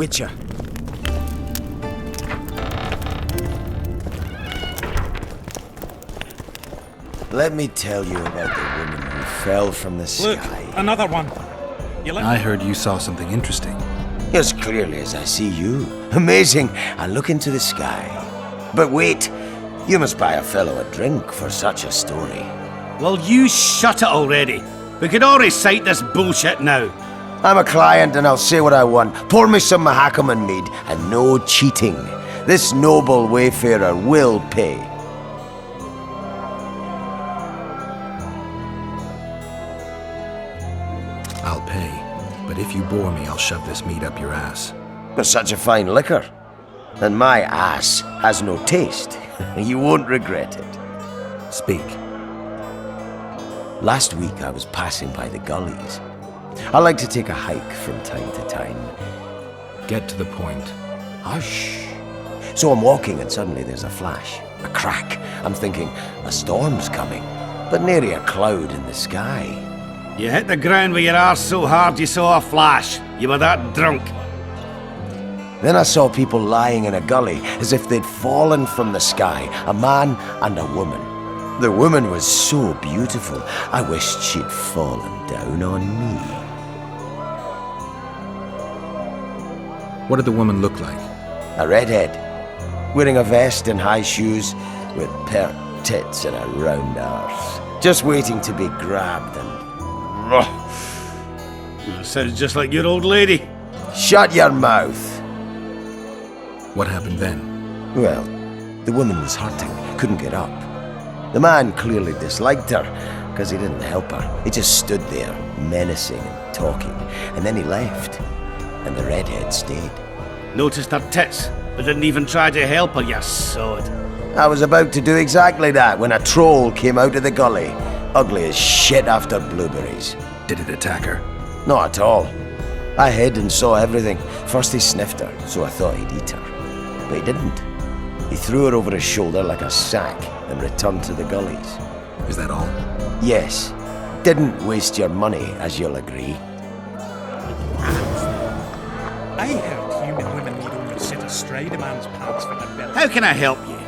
Witcher. Let me tell you about the woman who fell from the sky. Look, another one. I heard you saw something interesting. As clearly as I see you. Amazing. I look into the sky. But wait, you must buy a fellow a drink for such a story. Well, you shut it already. We could all recite this bullshit now. I'm a client and I'll say what I want. Pour me some Mahakaman mead and no cheating. This noble wayfarer will pay. I'll pay. But if you bore me, I'll shove this meat up your ass. But such a fine liquor. And my ass has no taste. You won't regret it. Speak. Last week I was passing by the gullies. I like to take a hike from time to time. Get to the point. Hush. So I'm walking and suddenly there's a flash, a crack. I'm thinking, a storm's coming, but nary a cloud in the sky. You hit the ground with your arse so hard you saw a flash. You were that drunk. Then I saw people lying in a gully as if they'd fallen from the sky, a man and a woman. The woman was so beautiful, I wished she'd fallen down on me. What did the woman look like? A redhead, wearing a vest and high shoes, with pert tits and a round arse, just waiting to be grabbed and... Sounds just like your old lady. Shut your mouth! What happened then? Well, the woman was hurting, couldn't get up. The man clearly disliked her, because he didn't help her. He just stood there, menacing and talking, and then he left, and the redhead stayed. Noticed her tits, but didn't even try to help her, you sod. I was about to do exactly that when a troll came out of the gully, ugly as shit after blueberries. Did it attack her? Not at all. I hid and saw everything. First he sniffed her, so I thought he'd eat her. But he didn't. He threw her over his shoulder like a sack and returned to the gullies. Is that all? Yes. Didn't waste your money, as you'll agree. I heard human women need only sit astride a man's pants for their belly. How can I help you?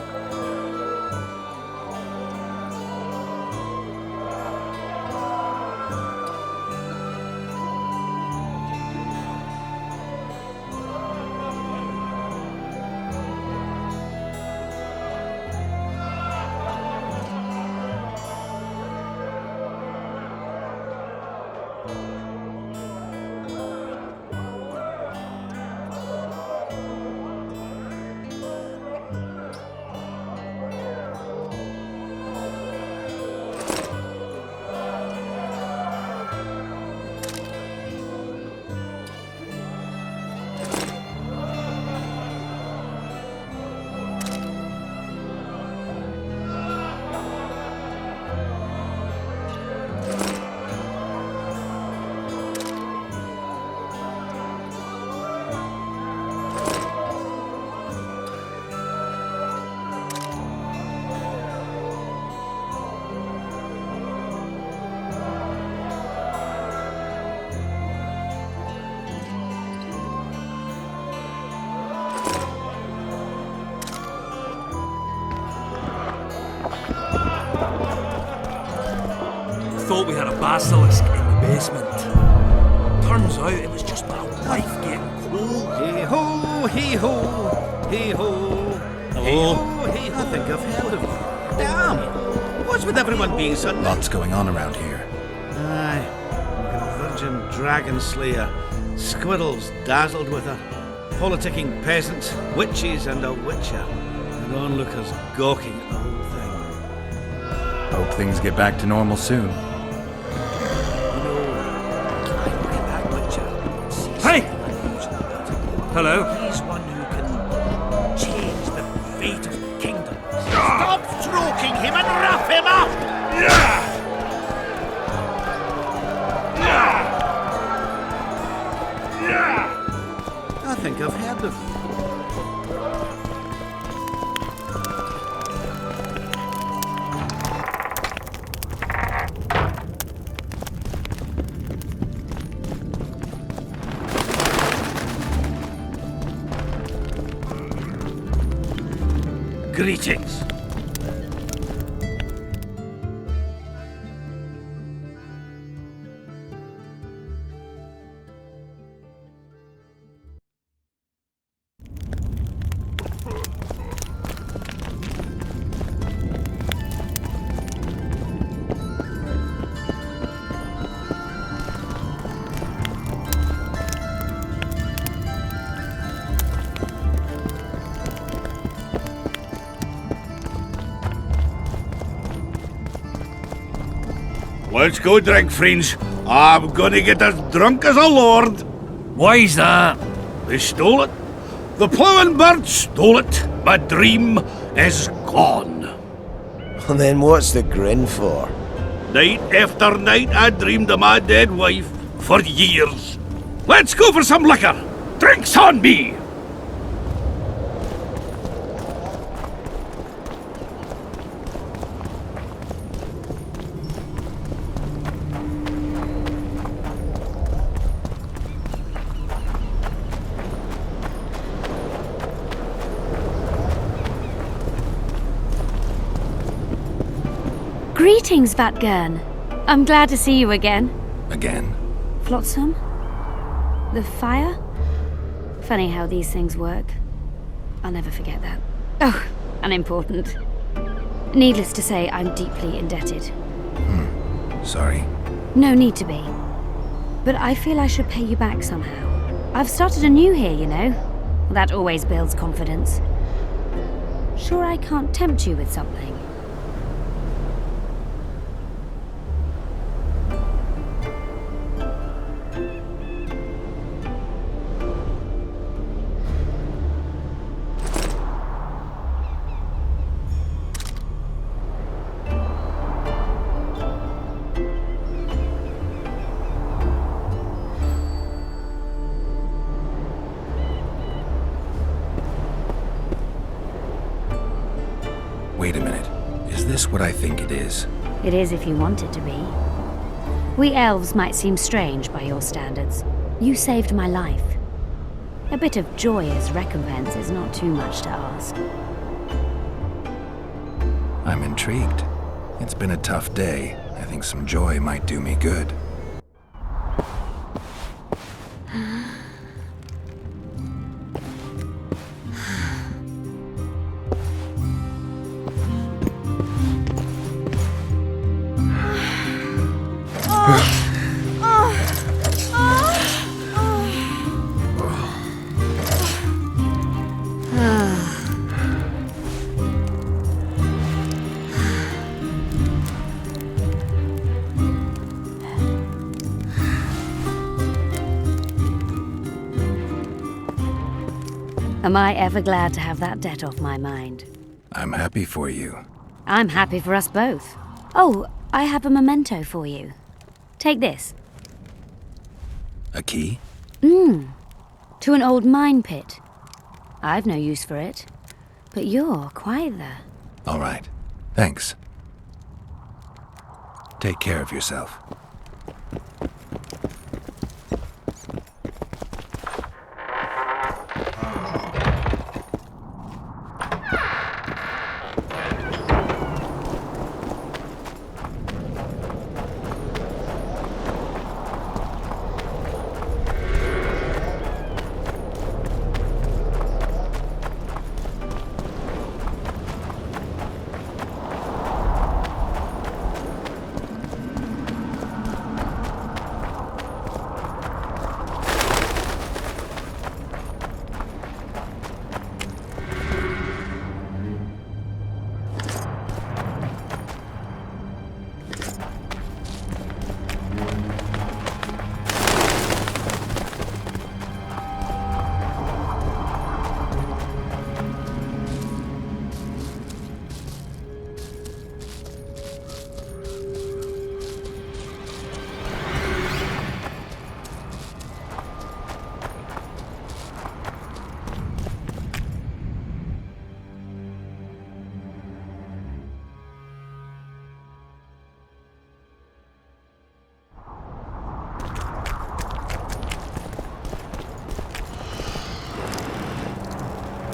Thought we had a basilisk in the basement. Turns out it was just my wife getting cold. Hey-ho, hey-ho, hey-ho. Hello? Hey-ho, I think I've heard of you. Damn! What's with everyone being so... Lots going on around here. Aye. A virgin dragon slayer. Squirrels dazzled with her. Politicking peasants, witches and a witcher. And onlookers gawking at the whole thing. Hope things get back to normal soon. Hey! Hello? He's one who can change the fate of kingdoms. Stop stroking him and rough him up! I think I've heard of you. Greetings. Let's go drink, friends. I'm gonna get as drunk as a lord. Why's that? They stole it. The ploughing bird stole it. My dream is gone. And then what's the grin for? Night after night I dreamed of my dead wife for years. Let's go for some liquor. Drinks on me. Greetings, Vatgern. I'm glad to see you again. Again. Flotsam? The fire? Funny how these things work. I'll never forget that. Oh, unimportant. Needless to say, I'm deeply indebted. Sorry. No need to be. But I feel I should pay you back somehow. I've started anew here, you know. That always builds confidence. Sure I can't tempt you with something? Wait a minute. Is this what I think it is? It is if you want it to be. We elves might seem strange by your standards. You saved my life. A bit of joy as recompense is not too much to ask. I'm intrigued. It's been a tough day. I think some joy might do me good. Am I ever glad to have that debt off my mind? I'm happy for you. I'm happy for us both. Oh, I have a memento for you. Take this. A key? To an old mine pit. I've no use for it, but you're quite the... All right. Thanks. Take care of yourself.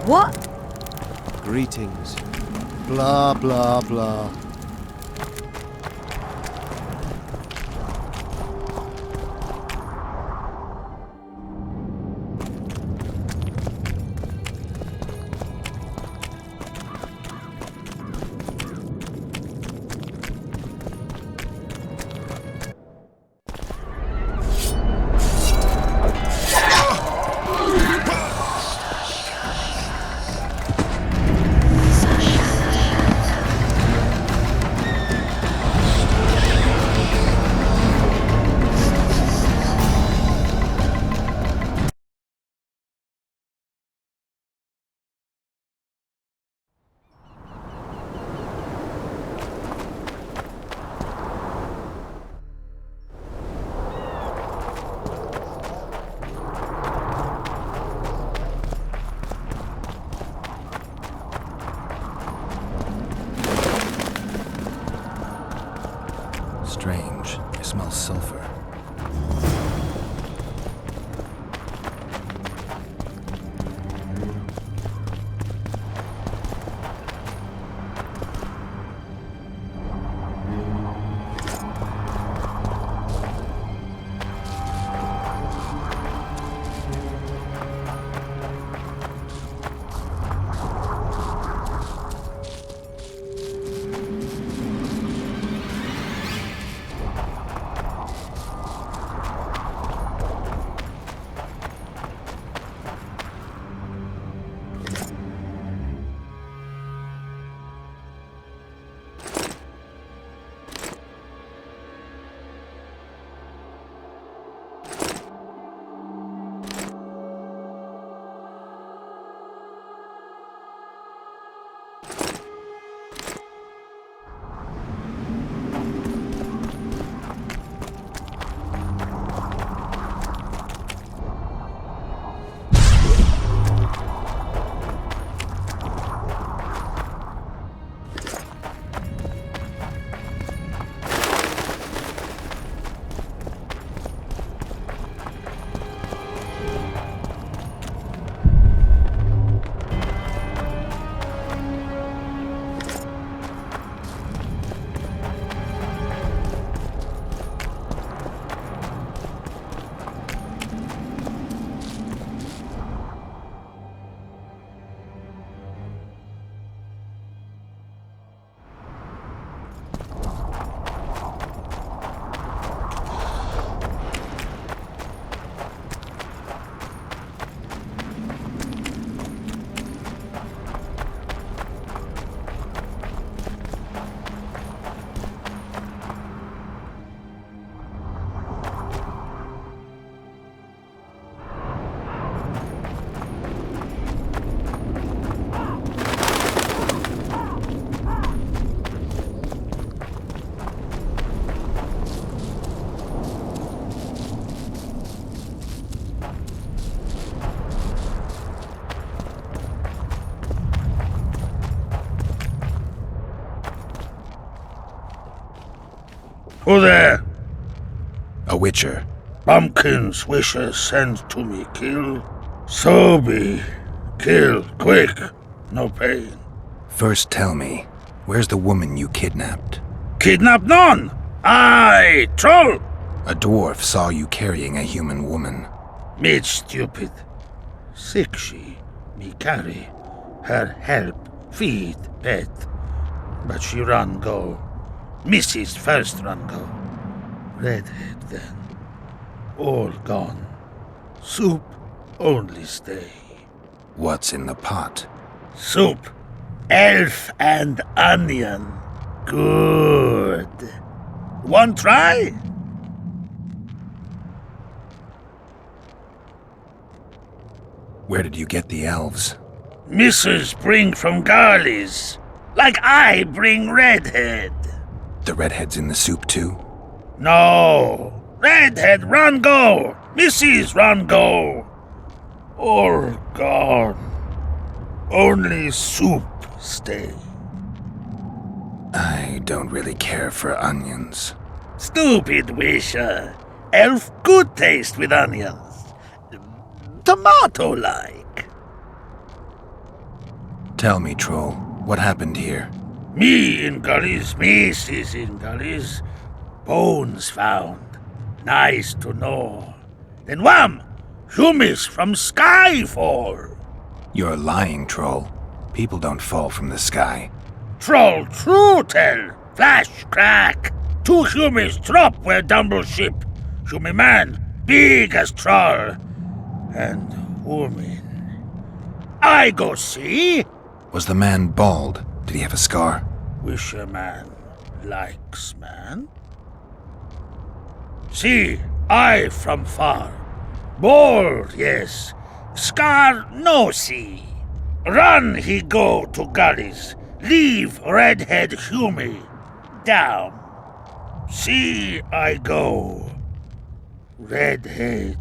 What? Greetings. Blah, blah, blah. Strange. I smell sulfur. Who there? A witcher. Pumpkin's wishes sent to me kill. So be. Kill, quick. No pain. First tell me, where's the woman you kidnapped? Kidnap none! I troll! A dwarf saw you carrying a human woman. Mid stupid. Sick she, me carry. Her help, feed, pet. But she run go. Mrs. first run go. Redhead then. All gone. Soup only stay. What's in the pot? Soup. Elf and onion. Good. One try? Where did you get the elves? Mrs. bring from Garley's. Like I bring Redhead. The redhead's in the soup too? No. Redhead run go. Mrs. run go. All gone. Only soup stay. I don't really care for onions. Stupid wisher. Elf good taste with onions. Tomato-like. Tell me, troll, what happened here? Me in gullies, Macy's in gullies. Bones found. Nice to know. Then wham! Humis from sky fall. You're lying, troll. People don't fall from the sky. Troll true tell. Flash crack. 2 humis drop where dumble ship. Humi man, big as troll. And woman. I go see. Was the man bald? Did he have a scar? Wish a man likes man. See, I from far. Bald, yes. Scar no see. Run he go to gullies. Leave redhead Humi down. See I go. Redhead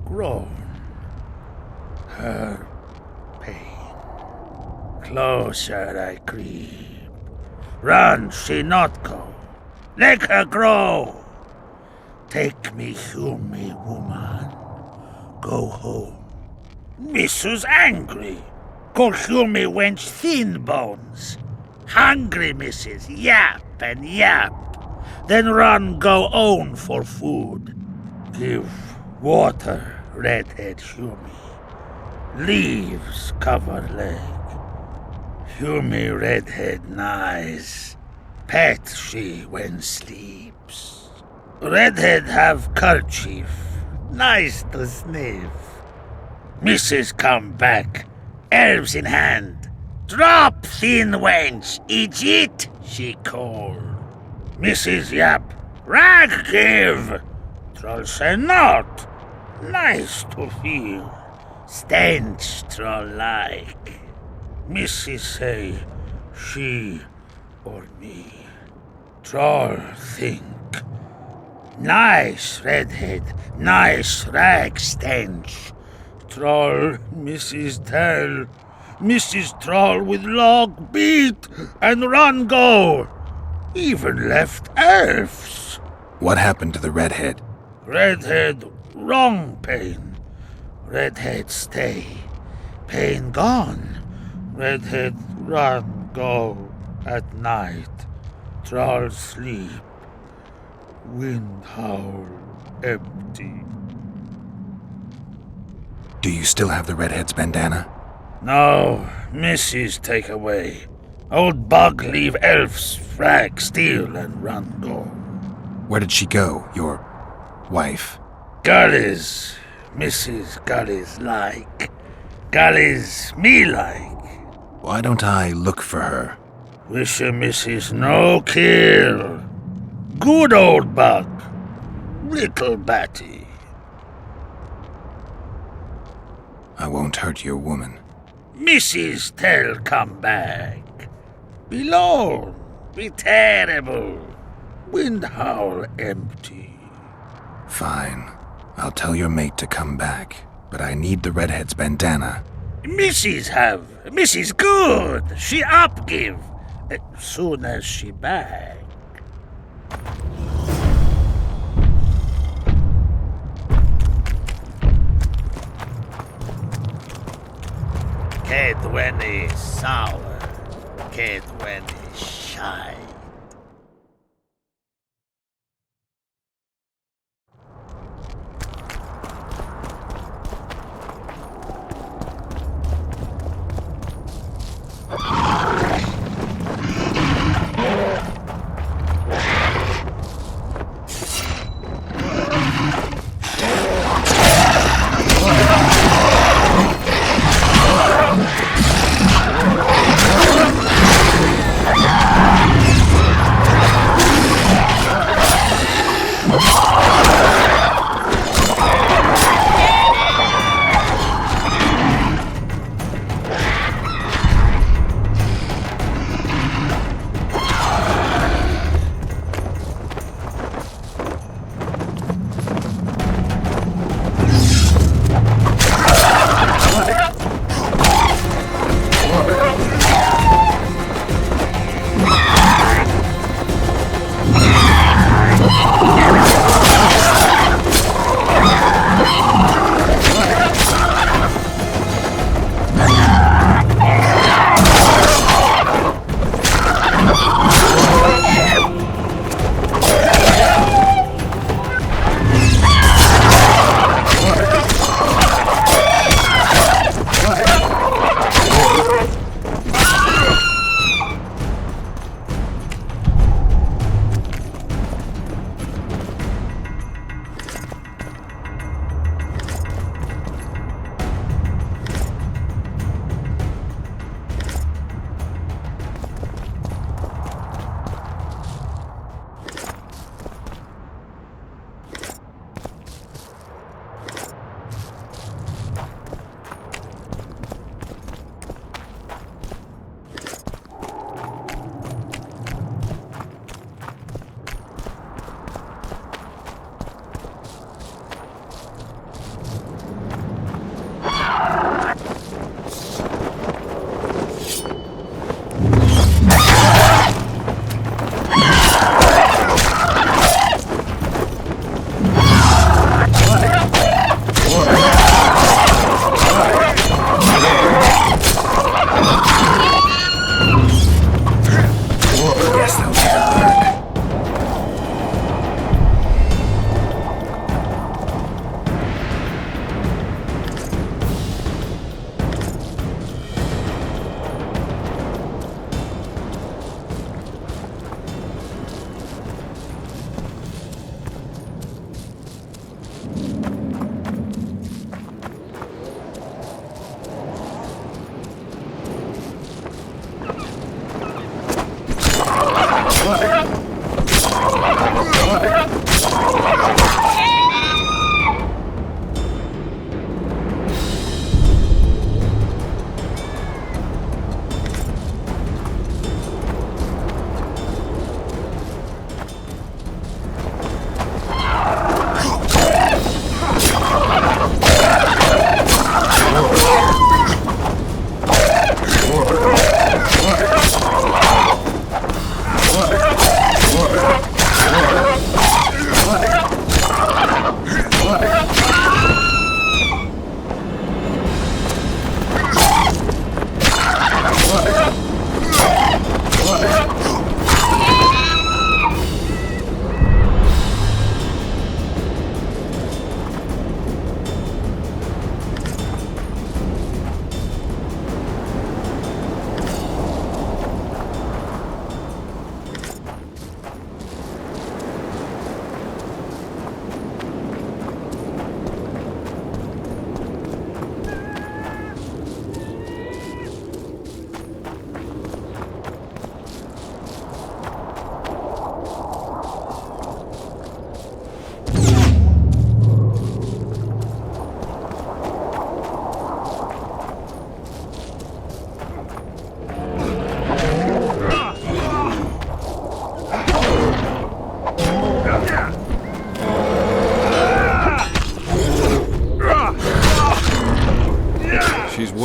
grown. Her pain. Closer I creep. Run she not go. Let her grow. Take me Humi woman. Go home. Mrs. angry. Call Humi wench thin bones. Hungry Mrs. Yap and yap. Then run go own for food. Give water redhead Humi. Leaves cover leg. Humi redhead nice. Pet she when sleeps. Redhead have kerchief. Nice to sniff. Mrs. come back. Herbs in hand. Drop thin wench. Idiot, she call. Mrs. Yap. Rag give. Troll say not. Nice to feel. Stench troll like. Mrs. say, she or me. Troll think. Nice redhead, nice rag stench. Troll, Mrs. tell. Mrs. Troll with log beat and run go. Even left elves. What happened to the redhead? Redhead wrong pain. Redhead stay. Pain gone. Redhead run go at night. Troll sleep. Wind howl empty. Do you still have the redhead's bandana? No, Mrs. take away. Old bug leave elves frag steal and run go. Where did she go, your wife? Gullies, Mrs. Gullies like. Gullies me like. Why don't I look for her? Wish a Mrs. no kill. Good old bug. Little batty. I won't hurt your woman. Mrs. tell come back. Be lone, be terrible. Wind howl empty. Fine. I'll tell your mate to come back, but I need the redhead's bandana. Mrs. have. Mrs. good. She up give. Soon as she back. Kid when he's sour. Kid when he's shy.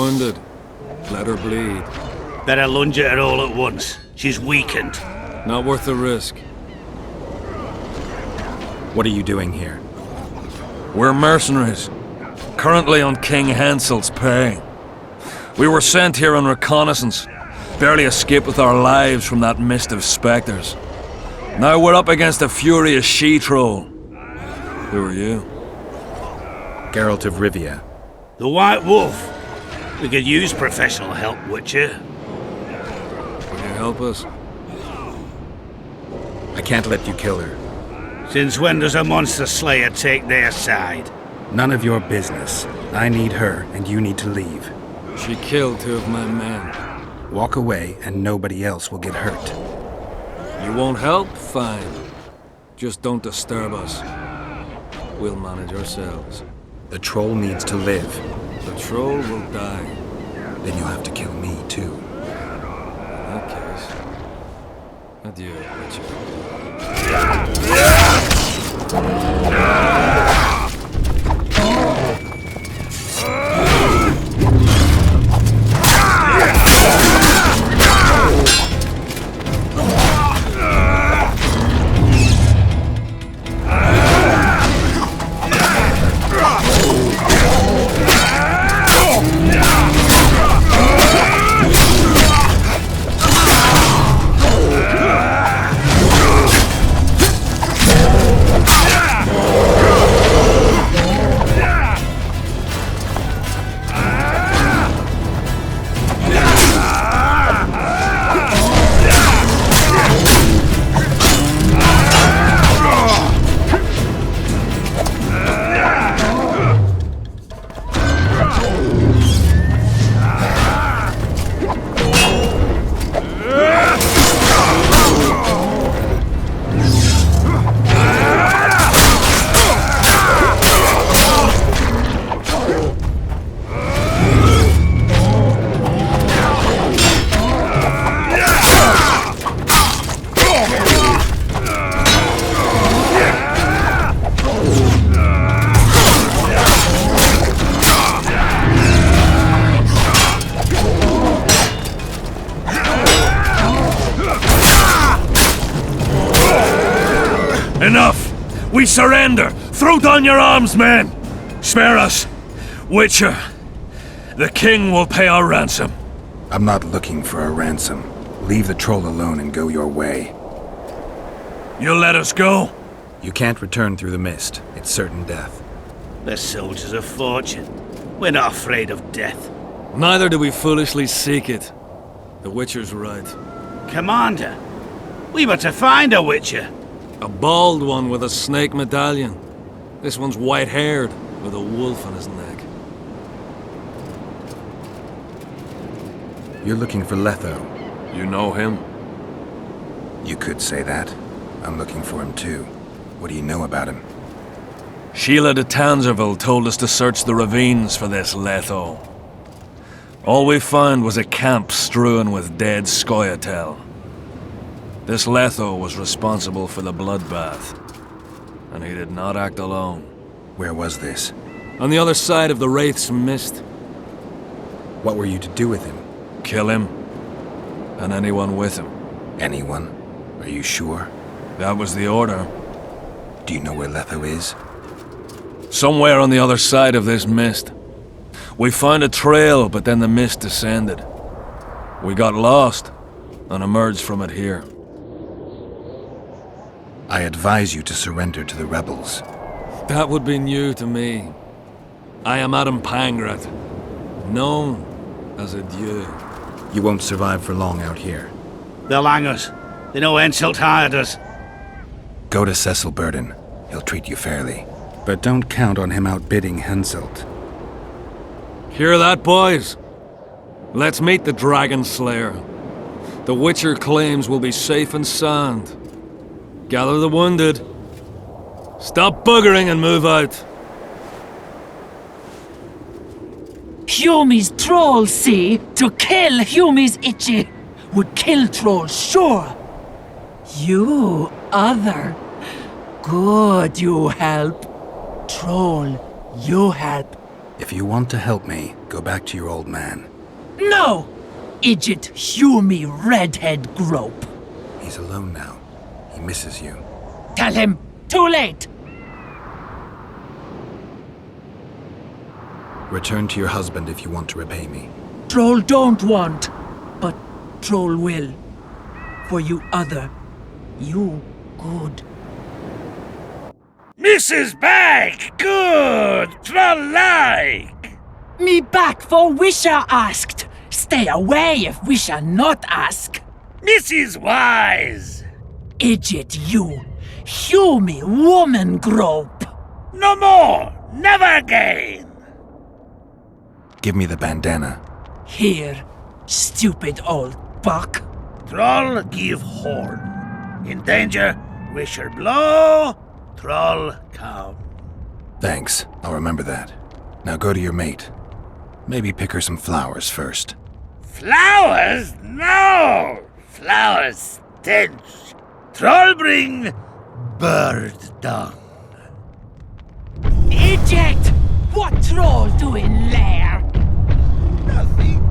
wounded. Let her bleed. Better lunge at her all at once. She's weakened. Not worth the risk. What are you doing here? We're mercenaries. Currently on King Hansel's pay. We were sent here on reconnaissance. Barely escaped with our lives from that mist of spectres. Now we're up against a furious she-troll. Who are you? Geralt of Rivia. The White Wolf. We could use professional help, Witcher. Can you help us? I can't let you kill her. Since when does a monster slayer take their side? None of your business. I need her, and you need to leave. She killed 2 of my men. Walk away, and nobody else will get hurt. You won't help? Fine. Just don't disturb us. We'll manage ourselves. The troll needs to live. The troll will die. Then you'll have to kill me, too. In that case... Adieu, Witcher. Enough! We surrender! Throw down your arms, men! Spare us! Witcher, the king will pay our ransom. I'm not looking for a ransom. Leave the troll alone and go your way. You'll let us go? You can't return through the mist. It's certain death. The soldiers of fortune. We're not afraid of death. Neither do we foolishly seek it. The Witcher's right. Commander, we were to find a Witcher. A bald one with a snake medallion. This one's white-haired, with a wolf on his neck. You're looking for Letho. You know him? You could say that. I'm looking for him too. What do you know about him? Sheila de Tangerville told us to search the ravines for this Letho. All we found was a camp strewn with dead Scoia'tael. This Letho was responsible for the bloodbath, and he did not act alone. Where was this? On the other side of the Wraith's Mist. What were you to do with him? Kill him, and anyone with him. Anyone? Are you sure? That was the order. Do you know where Letho is? Somewhere on the other side of this mist. We found a trail, but then the mist descended. We got lost, and emerged from it here. I advise you to surrender to the rebels. That would be new to me. I am Adam Pangrat, known as a dieu. You won't survive for long out here. They'll hang us. They know Henselt hired us. Go to Cecil Burden. He'll treat you fairly. But don't count on him outbidding Henselt. Hear that, boys? Let's meet the Dragon Slayer. The Witcher claims we'll be safe and sound. Gather the wounded. Stop buggering and move out. Humi's trolls, see? To kill Humi's itchy. Would kill trolls, sure. You, other. Good, you help. Troll, you help. If you want to help me, go back to your old man. No! Idiot, hew me redhead grope. He's alone now. He misses you. Tell him, too late! Return to your husband if you want to repay me. Troll don't want, but Troll will. For you other, you good. Mrs. Back! Good! Troll-like! Me back for Wisha asked. Stay away if Wisha not ask. Mrs. Wise! Idiot you. Hew me woman grope. No more! Never again! Give me the bandana. Here, stupid old buck. Troll give horn. In danger, wisher blow, troll come. Thanks. I'll remember that. Now go to your mate. Maybe pick her some flowers first. Flowers? No! Flowers stench. Troll bring bird dung. Idiot! What troll doing there? Nothing.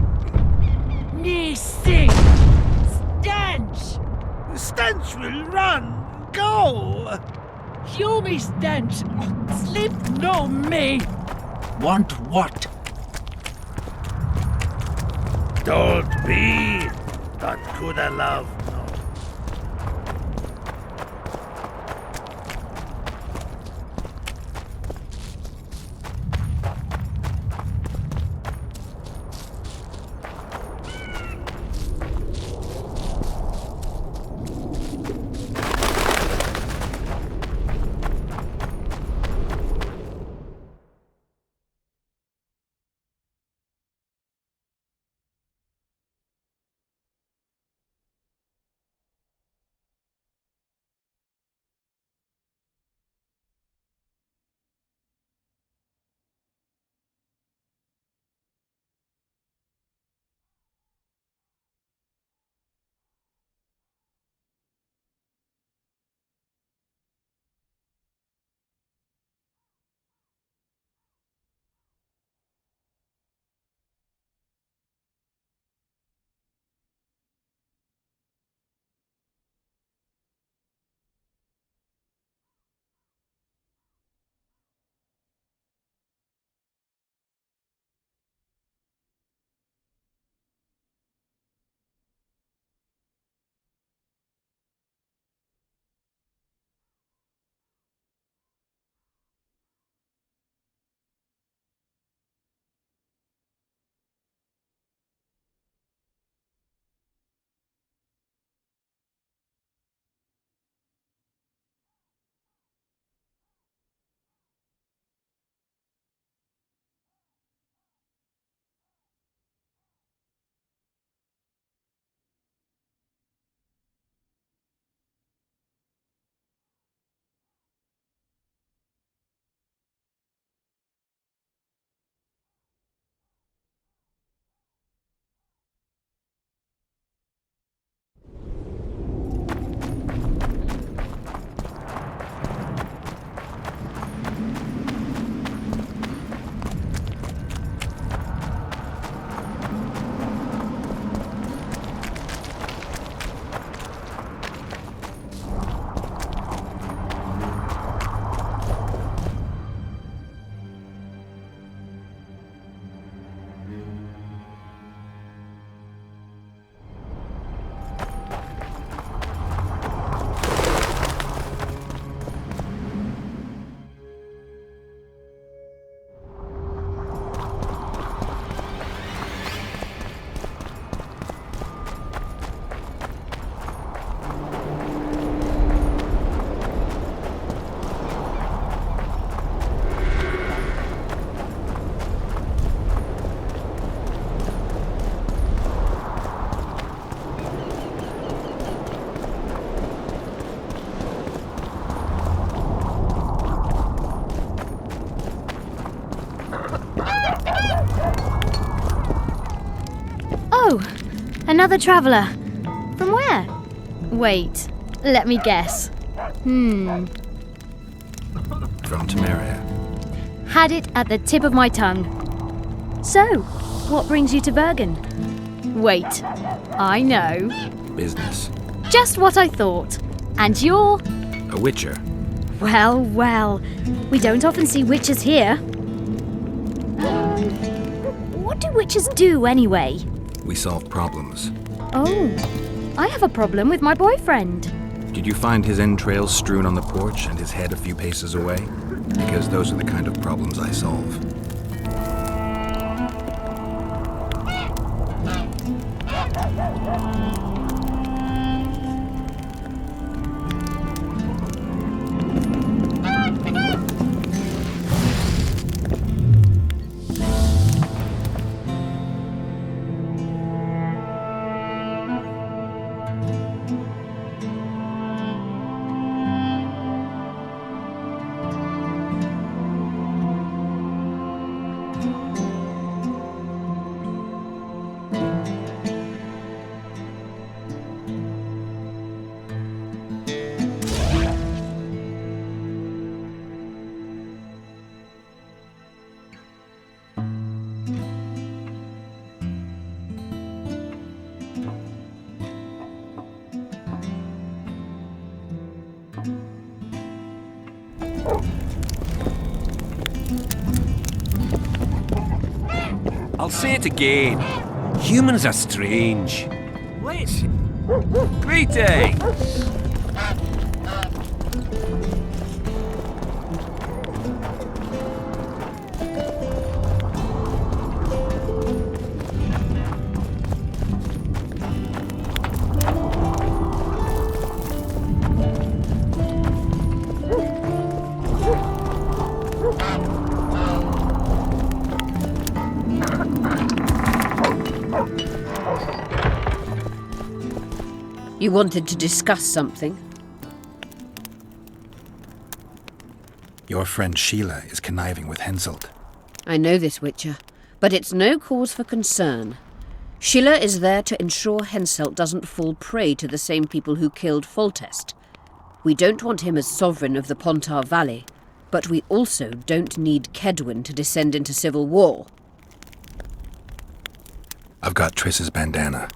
Me sing. Stench! Stench will run. Go! Hew me stench. Sleep no me. Want what? Don't be that coulda love no. Oh, another traveller. From where? Wait, let me guess. From Temeria. Had it at the tip of my tongue. So, what brings you to Bergen? Wait, I know. Business. Just what I thought. And you're... A witcher. Well, well. We don't often see witches here. What do witches do anyway? We solve problems. Oh, I have a problem with my boyfriend. Did you find his entrails strewn on the porch and his head a few paces away? Because those are the kind of problems I solve. I'll say it again. Humans are strange. Let's... Greetings! You wanted to discuss something? Your friend Sheila is conniving with Henselt. I know this, Witcher, but it's no cause for concern. Sheila is there to ensure Henselt doesn't fall prey to the same people who killed Foltest. We don't want him as sovereign of the Pontar Valley, but we also don't need Kedwin to descend into civil war. I've got Triss's bandana.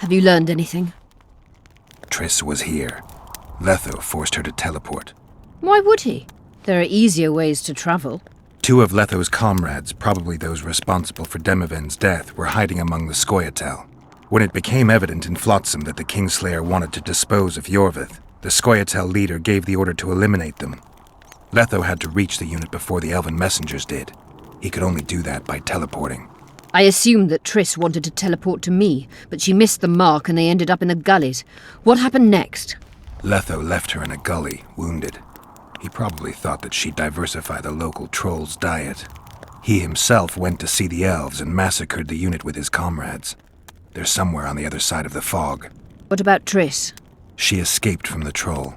Have you learned anything? Triss was here. Letho forced her to teleport. Why would he? There are easier ways to travel. 2 of Letho's comrades, probably those responsible for Demoven's death, were hiding among the Scoia'tael. When it became evident in Flotsam that the Kingslayer wanted to dispose of Jorvith, the Scoia'tael leader gave the order to eliminate them. Letho had to reach the unit before the Elven messengers did. He could only do that by teleporting. I assumed that Triss wanted to teleport to me, but she missed the mark and they ended up in the gullies. What happened next? Letho left her in a gully, wounded. He probably thought that she'd diversify the local trolls' diet. He himself went to see the elves and massacred the unit with his comrades. They're somewhere on the other side of the fog. What about Triss? She escaped from the troll.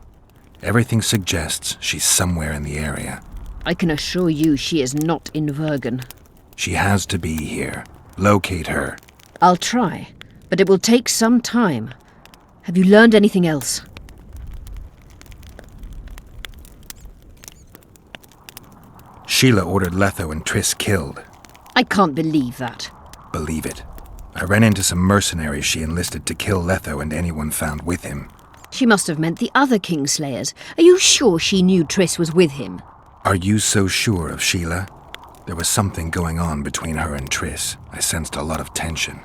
Everything suggests she's somewhere in the area. I can assure you she is not in Vergen. She has to be here. Locate her. I'll try, but it will take some time. Have you learned anything else? Sheila ordered Letho and Triss killed. I can't believe that. Believe it. I ran into some mercenaries she enlisted to kill Letho and anyone found with him. She must have meant the other Kingslayers. Are you sure she knew Triss was with him? Are you so sure of Sheila? There was something going on between her and Triss. I sensed a lot of tension.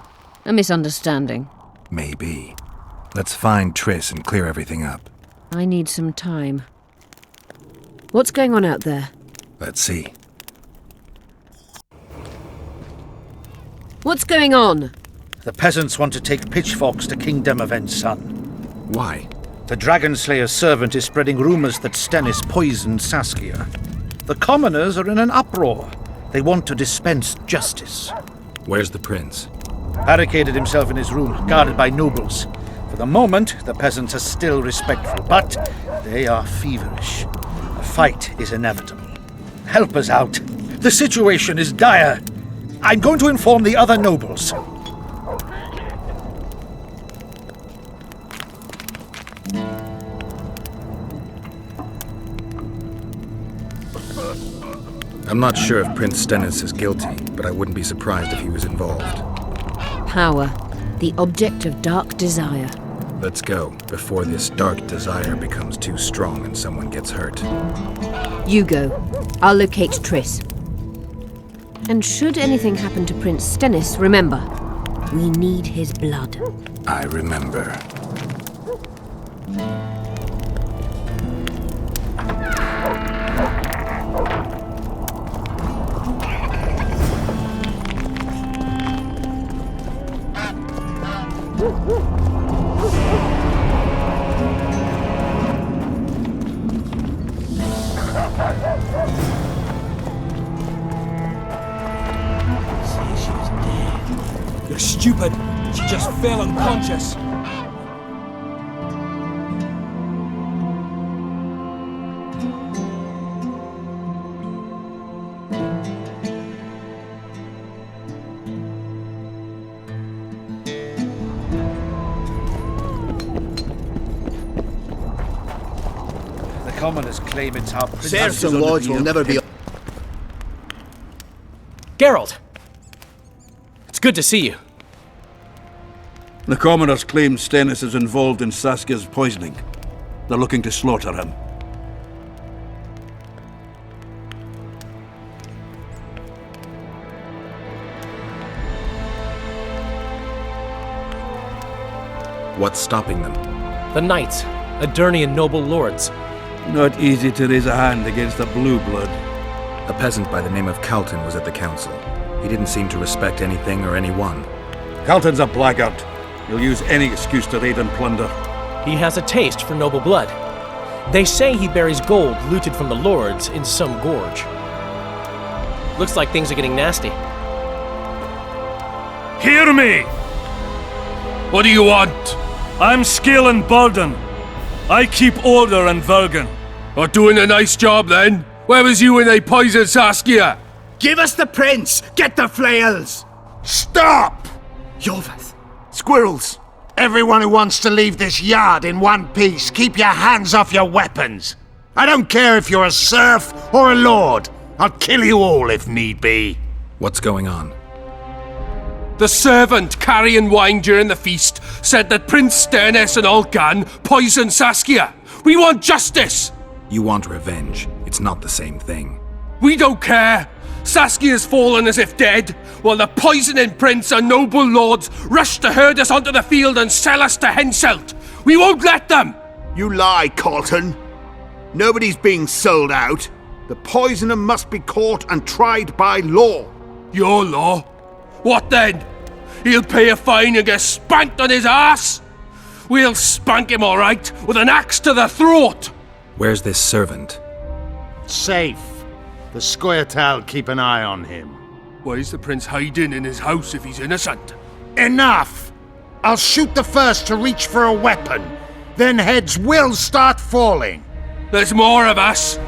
A misunderstanding. Maybe. Let's find Triss and clear everything up. I need some time. What's going on out there? Let's see. What's going on? The peasants want to take pitchforks to King Demoven's son. Why? The Dragonslayer's servant is spreading rumours that Stennis poisoned Saskia. The commoners are in an uproar. They want to dispense justice. Where's the prince? Barricaded himself in his room, guarded by nobles. For the moment, the peasants are still respectful, but they are feverish. A fight is inevitable. Help us out. The situation is dire. I'm going to inform the other nobles. I'm not sure if Prince Stennis is guilty, but I wouldn't be surprised if he was involved. Power, the object of dark desire. Let's go, before this dark desire becomes too strong and someone gets hurt. You go. I'll locate TRISS. And should anything happen to Prince Stennis, remember, we need his blood. I remember. You're stupid. She just fell unconscious. The commoners claim it's our Serfs and lords will never be... Geralt! It's good to see you. The commoners claim Stennis is involved in Saskia's poisoning. They're looking to slaughter him. What's stopping them? The knights, Adernian noble lords. Not easy to raise a hand against a blue blood. A peasant by the name of Calton was at the council. He didn't seem to respect anything or anyone. Calton's a blackguard. He'll use any excuse to raid and plunder. He has a taste for noble blood. They say he buries gold looted from the lords in some gorge. Looks like things are getting nasty. Hear me! What do you want? I'm Skill and Bolden. I keep order in Vergen. You're doing a nice job then. Where was you when they poisoned Saskia? Give us the prince! Get the flails! Stop! Yorvith. Squirrels! Everyone who wants to leave this yard in one piece, keep your hands off your weapons! I don't care if you're a serf or a lord. I'll kill you all if need be. What's going on? The servant carrying wine during the feast said that Prince Stennis and Olgan poisoned Saskia. We want justice! You want revenge. It's not the same thing. We don't care. Saskia's fallen as if dead, while the poisoning prince and noble lords rush to herd us onto the field and sell us to Henselt. We won't let them! You lie, Colton. Nobody's being sold out. The poisoner must be caught and tried by law. Your law? What then? He'll pay a fine and get spanked on his ass? We'll spank him all right, with an axe to the throat! Where's this servant? Safe. The Scoia'tael keep an eye on him. Why is the prince hiding in his house if he's innocent? Enough! I'll shoot the first to reach for a weapon. Then heads will start falling. There's more of us.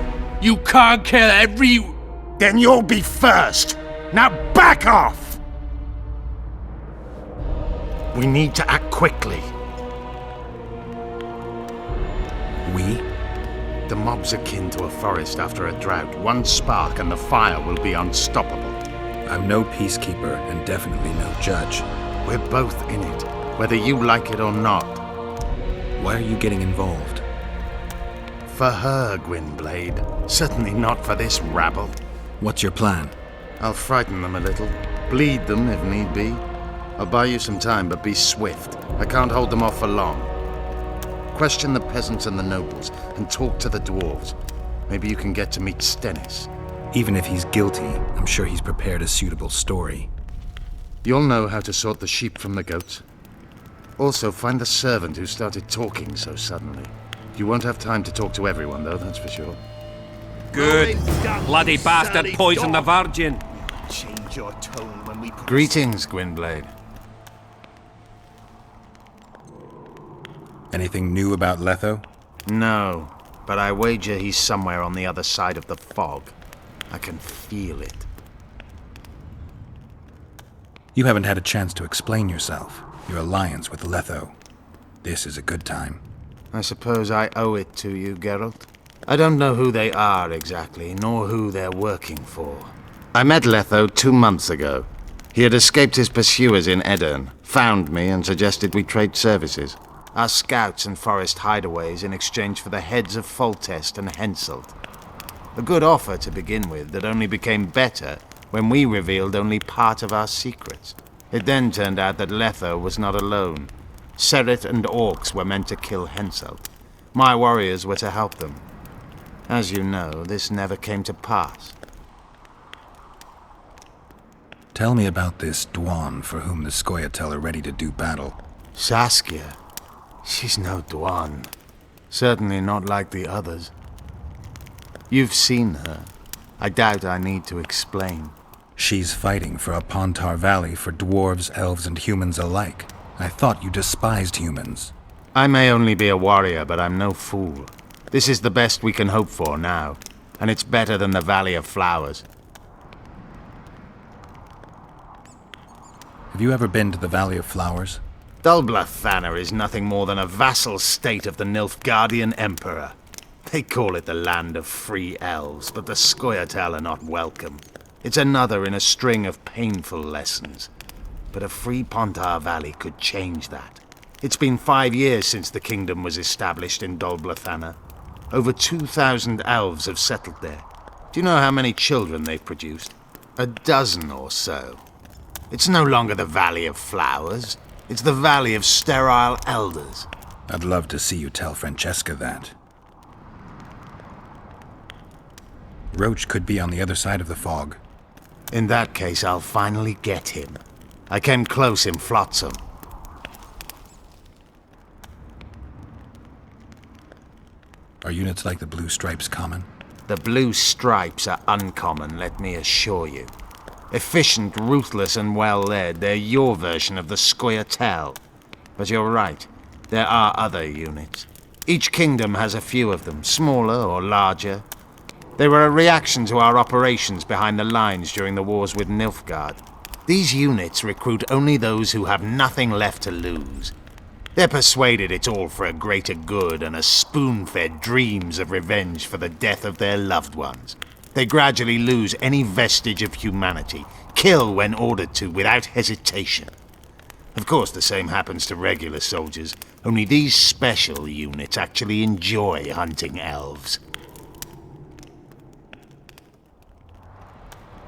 You can't kill every... Then you'll be first. Now back off! We need to act quickly. We? The mob's akin to a forest after a drought. One spark and the fire will be unstoppable. I'm no peacekeeper and definitely no judge. We're both in it, whether you like it or not. Why are you getting involved? For her, Gwynblade. Certainly not for this rabble. What's your plan? I'll frighten them a little. Bleed them if need be. I'll buy you some time, but be swift. I can't hold them off for long. Question the peasants and the nobles, and talk to the dwarves. Maybe you can get to meet Stennis. Even if he's guilty, I'm sure he's prepared a suitable story. You'll know how to sort the sheep from the goats. Also, find the servant who started talking so suddenly. You won't have time to talk to everyone, though, that's for sure. Good. Bloody bastard poisoned the Virgin. Change your tone when we... Greetings, Gwynblade. Anything new about Letho? No, but I wager he's somewhere on the other side of the fog. I can feel it. You haven't had a chance to explain yourself. Your alliance with Letho. This is a good time. I suppose I owe it to you, Geralt. I don't know who they are exactly, nor who they're working for. I met Letho 2 months ago. He had escaped his pursuers in Edirn, found me and suggested we trade services. Our scouts and forest hideaways in exchange for the heads of Foltest and Henselt. A good offer to begin with that only became better when we revealed only part of our secrets. It then turned out that Letho was not alone. Seret and orcs were meant to kill Henselt. My warriors were to help them. As you know, this never came to pass. Tell me about this Dwan for whom the Scoia'tael are ready to do battle. Saskia. She's no Dwan. Certainly not like the others. You've seen her. I doubt I need to explain. She's fighting for a Pontar Valley for dwarves, elves, and humans alike. I thought you despised humans. I may only be a warrior, but I'm no fool. This is the best we can hope for now, and it's better than the Valley of Flowers. Have you ever been to the Valley of Flowers? Dol Blathanna is nothing more than a vassal state of the Nilfgaardian Emperor. They call it the land of free elves, but the Scoia'tael are not welcome. It's another in a string of painful lessons. But a free Pontar Valley could change that. It's been 5 years since the kingdom was established in Dol Blathanna. Over 2,000 elves have settled there. Do you know how many children they've produced? 12 or so. It's no longer the Valley of Flowers. It's the Valley of Sterile Elders. I'd love to see you tell Francesca that. Roach could be on the other side of the fog. In that case, I'll finally get him. I came close in Flotsam. Are units like the Blue Stripes common? The Blue Stripes are uncommon, let me assure you. Efficient, ruthless, and well-led, they're your version of the Scoia'tael. But you're right, there are other units. Each kingdom has a few of them, smaller or larger. They were a reaction to our operations behind the lines during the wars with Nilfgaard. These units recruit only those who have nothing left to lose. They're persuaded it's all for a greater good and a spoon-fed dreams of revenge for the death of their loved ones. They gradually lose any vestige of humanity, kill when ordered to without hesitation. Of course, the same happens to regular soldiers, only these special units actually enjoy hunting elves.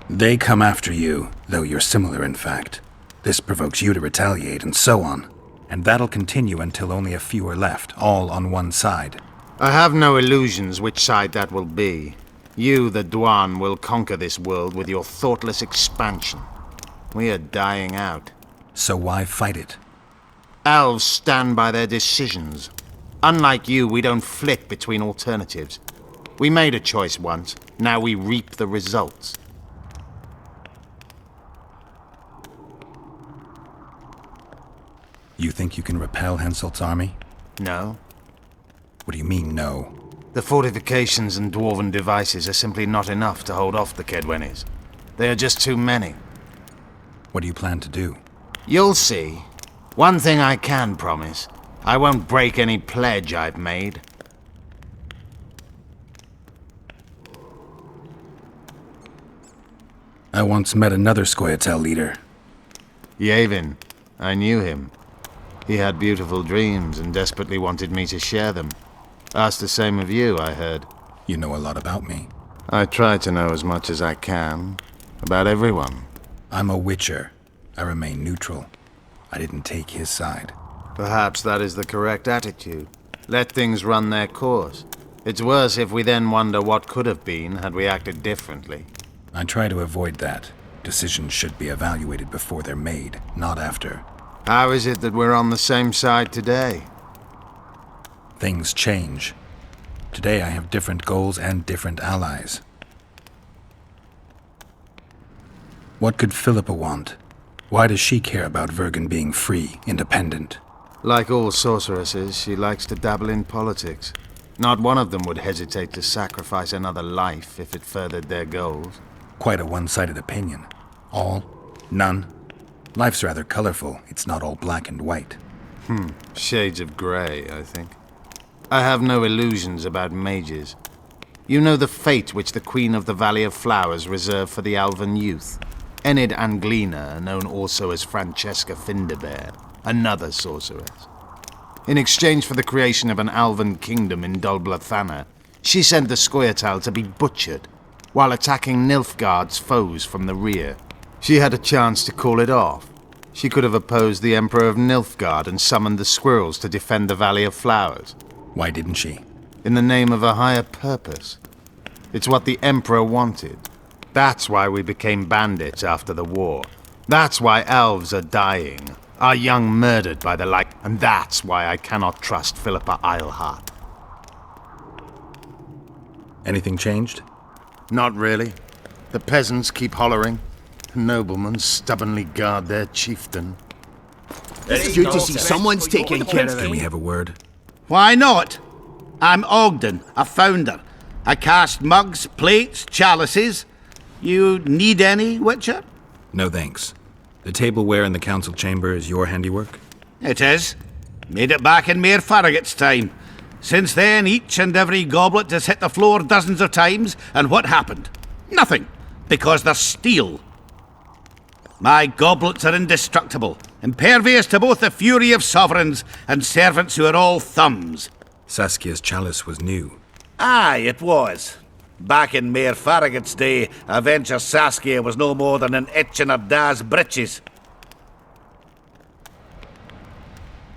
They come after you, though you're similar in fact. This provokes you to retaliate, and so on. And that'll continue until only a few are left, all on one side. I have no illusions which side that will be. You, the Dwan, will conquer this world with your thoughtless expansion. We are dying out. So why fight it? Elves stand by their decisions. Unlike you, we don't flit between alternatives. We made a choice once, now we reap the results. You think you can repel Henselt's army? No. What do you mean, no? The fortifications and dwarven devices are simply not enough to hold off the Kedwenis. They are just too many. What do you plan to do? You'll see. One thing I can promise. I won't break any pledge I've made. I once met another Scoia'tael leader. Yavin. I knew him. He had beautiful dreams and desperately wanted me to share them. Asked the same of you, I heard. You know a lot about me. I try to know as much as I can. About everyone. I'm a witcher. I remain neutral. I didn't take his side. Perhaps that is the correct attitude. Let things run their course. It's worse if we then wonder what could have been had we acted differently. I try to avoid that. Decisions should be evaluated before they're made, not after. How is it that we're on the same side today? Things change. Today I have different goals and different allies. What could Philippa want? Why does she care about Vergen being free, independent? Like all sorceresses, she likes to dabble in politics. Not one of them would hesitate to sacrifice another life if it furthered their goals. Quite a one-sided opinion. All? None? Life's rather colorful. It's not all black and white. Shades of grey, I think. I have no illusions about mages. You know the fate which the Queen of the Valley of Flowers reserved for the Alvan youth? Enid Anglina, known also as Francesca Finderbear, another sorceress. In exchange for the creation of an Alvan kingdom in Dol Blathanna, she sent the Scoia'tael to be butchered, while attacking Nilfgaard's foes from the rear. She had a chance to call it off. She could have opposed the Emperor of Nilfgaard and summoned the squirrels to defend the Valley of Flowers. Why didn't she? In the name of a higher purpose. It's what the Emperor wanted. That's why we became bandits after the war. That's why elves are dying, our young murdered by the like, and that's why I cannot trust Philippa Eilhart. Anything changed? Not really. The peasants keep hollering. The noblemen stubbornly guard their chieftain. It's good to see someone's taking care of it. Can we have a word? Why not? I'm Ogden, a founder. I cast mugs, plates, chalices. You need any, Witcher? No thanks. The tableware in the council chamber is your handiwork? It is. Made it back in Mayor Farragut's time. Since then, each and every goblet has hit the floor dozens of times, and what happened? Nothing, because they're steel. My goblets are indestructible, impervious to both the fury of sovereigns and servants who are all thumbs. Saskia's chalice was new. Aye, it was. Back in Mayor Farragut's day, a venture Saskia was no more than an itch in her da's breeches.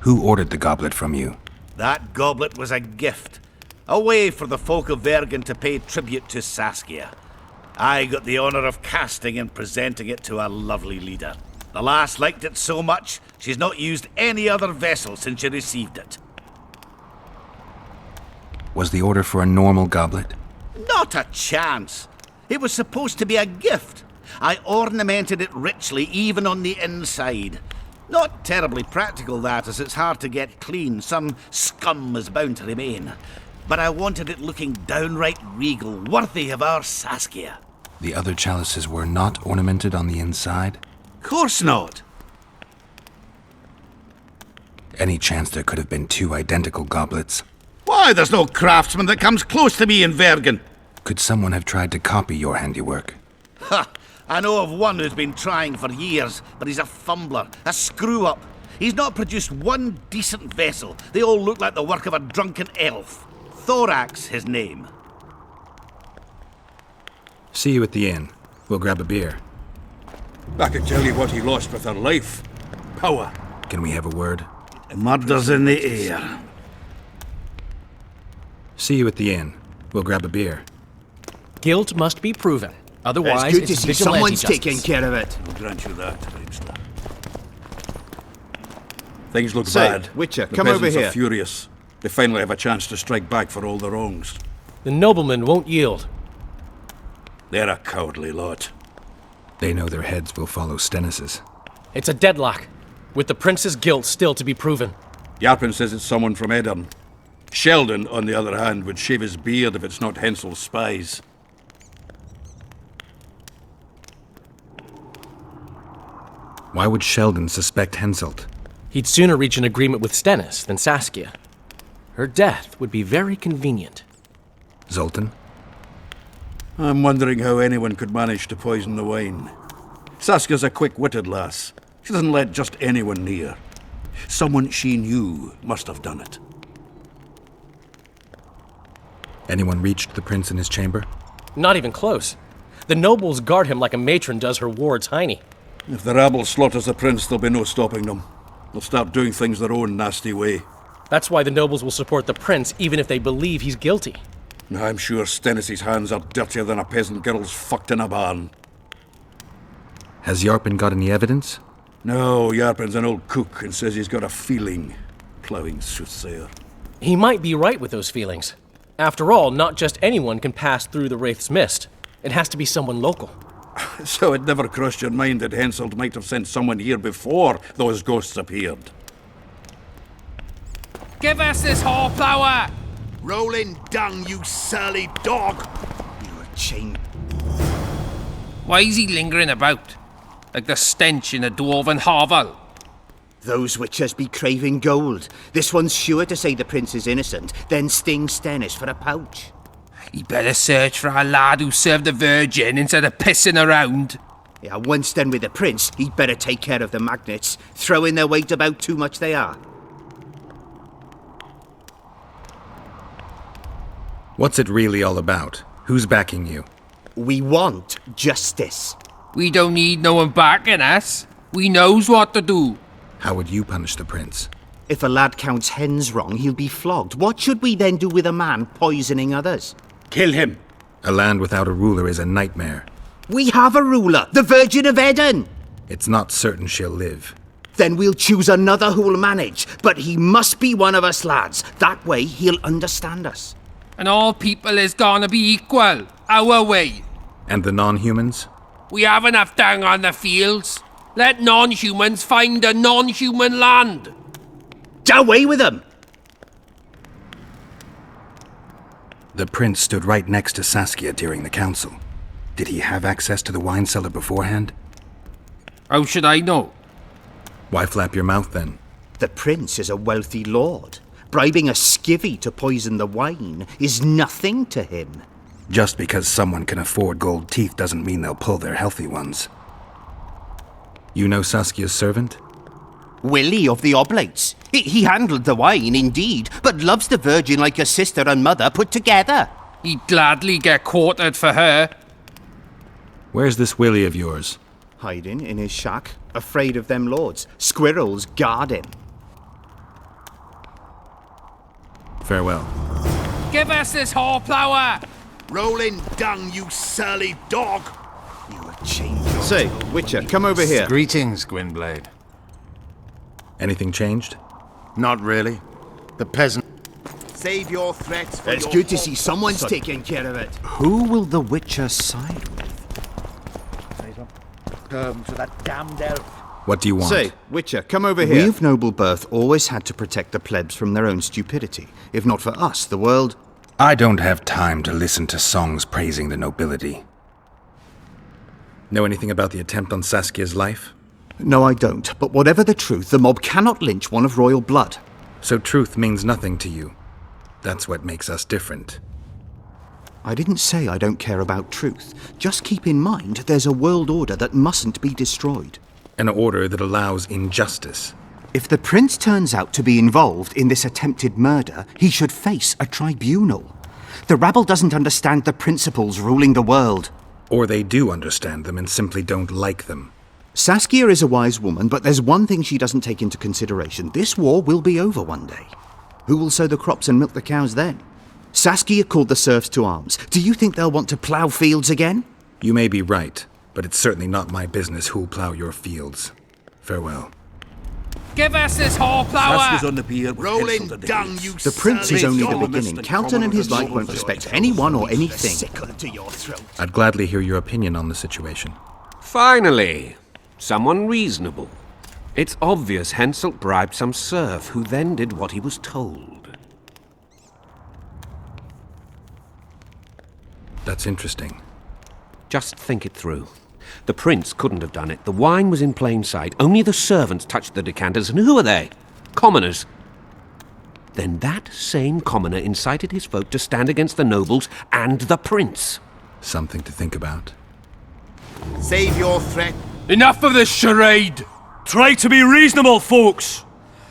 Who ordered the goblet from you? That goblet was a gift. A way for the folk of Vergen to pay tribute to Saskia. I got the honour of casting and presenting it to our lovely leader. The lass liked it so much, she's not used any other vessel since she received it. Was the order for a normal goblet? Not a chance. It was supposed to be a gift. I ornamented it richly, even on the inside. Not terribly practical, that, as it's hard to get clean. Some scum is bound to remain. But I wanted it looking downright regal, worthy of our Saskia. The other chalices were not ornamented on the inside? Course not. Any chance there could have been two identical goblets? Why, there's no craftsman that comes close to me in Vergen. Could someone have tried to copy your handiwork? Ha! I know of one who's been trying for years, but he's a fumbler, a screw-up. He's not produced one decent vessel. They all look like the work of a drunken elf. Thorax, his name. See you at the inn. We'll grab a beer. I can tell you what he lost with her life. Power. Can we have a word? Murder's in the air. See you at the inn. We'll grab a beer. Guilt must be proven. Otherwise, It's good to it's see vigilante someone's justice. taking care of it. I'll grant you that, Rainsler. Things look Say, bad. Witcher, The come over peasants here. are furious. They finally have a chance to strike back for all the wrongs. The noblemen won't yield. They're a cowardly lot. They know their heads will follow Stennis's. It's a deadlock, with the prince's guilt still to be proven. Yarpin says it's someone from Edern. Sheldon, on the other hand, would shave his beard if it's not Hensel's spies. Why would Sheldon suspect Henselt? He'd sooner reach an agreement with Stennis than Saskia. Her death would be very convenient. Zoltan? I'm wondering how anyone could manage to poison the wine. Saskia's a quick-witted lass. She doesn't let just anyone near. Someone she knew must have done it. Anyone reached the prince in his chamber? Not even close. The nobles guard him like a matron does her ward's hiney. If the rabble slaughters the prince, there'll be no stopping them. They'll start doing things their own nasty way. That's why the nobles will support the prince even if they believe he's guilty. I'm sure Stennis' hands are dirtier than a peasant girl's fucked in a barn. Has Yarpin got any evidence? No, Yarpin's an old cook and says he's got a feeling. Ploughing soothsayer. He might be right with those feelings. After all, not just anyone can pass through the Wraith's mist. It has to be someone local. So it never crossed your mind that Henselt might have sent someone here before those ghosts appeared? Give us this horsepower! Rolling dung, you surly dog! You're a chain. Why is he lingering about? Like the stench in a dwarven hovel? Those witchers be craving gold. This one's sure to say the prince is innocent, then sting Stennis for a pouch. He'd better search for a lad who served the Virgin instead of pissing around. Yeah, once done with the prince, he'd better take care of the magnets. Throwing their weight about too much they are. What's it really all about? Who's backing you? We want justice. We don't need no one backing us. We knows what to do. How would you punish the prince? If a lad counts hens wrong, he'll be flogged. What should we then do with a man poisoning others? Kill him. A land without a ruler is a nightmare. We have a ruler, the Virgin of Eden. It's not certain she'll live. Then we'll choose another who'll manage. But he must be one of us lads. That way he'll understand us. And all people is gonna be equal, our way. And the non-humans? We have enough down on the fields. Let non-humans find a non-human land. Away with them! The prince stood right next to Saskia during the council. Did he have access to the wine cellar beforehand? How should I know? Why flap your mouth then? The prince is a wealthy lord. Bribing a skivvy to poison the wine is nothing to him. Just because someone can afford gold teeth doesn't mean they'll pull their healthy ones. You know Saskia's servant? Willie of the Oblates. He handled the wine, indeed, but loves the Virgin like a sister and mother put together. He'd gladly get quartered for her. Where's this Willie of yours? Hiding in his shack, afraid of them lords. Squirrels guard him. Farewell. Give us this horplower! Rolling dung, you surly dog! You are changed. Say, Witcher, come over here. Greetings, Gwynblade. Anything changed? Not really. The peasant... Save your threats for It's your good to see someone's taking care of it. Who will the Witcher side with? To that damned elf. What do you want? Say, Witcher, come over here. We of noble birth always had to protect the plebs from their own stupidity. If not for us, the world... I don't have time to listen to songs praising the nobility. Know anything about the attempt on Saskia's life? No, I don't. But whatever the truth, the mob cannot lynch one of royal blood. So truth means nothing to you. That's what makes us different. I didn't say I don't care about truth. Just keep in mind there's a world order that mustn't be destroyed. An order that allows injustice. If the prince turns out to be involved in this attempted murder, he should face a tribunal. The rabble doesn't understand the principles ruling the world. Or they do understand them and simply don't like them. Saskia is a wise woman, but there's one thing she doesn't take into consideration. This war will be over one day. Who will sow the crops and milk the cows then? Saskia called the serfs to arms. Do you think they'll want to plough fields again? You may be right, but it's certainly not my business who'll plough your fields. Farewell. Give us this horplower! On the pier Rolling dung, you The prince is only the surly beginning. dog. Calton and his like won't respect anyone or anything. Sickle to your throat. I'd gladly hear your opinion on the situation. Finally, someone reasonable. It's obvious Henselt bribed some serf who then did what he was told. That's interesting. Just think it through. The prince couldn't have done it. The wine was in plain sight. Only the servants touched the decanters, and who are they? Commoners. Then that same commoner incited his folk to stand against the nobles and the prince. Something to think about. Save your threat. Enough of this charade! Try to be reasonable, folks.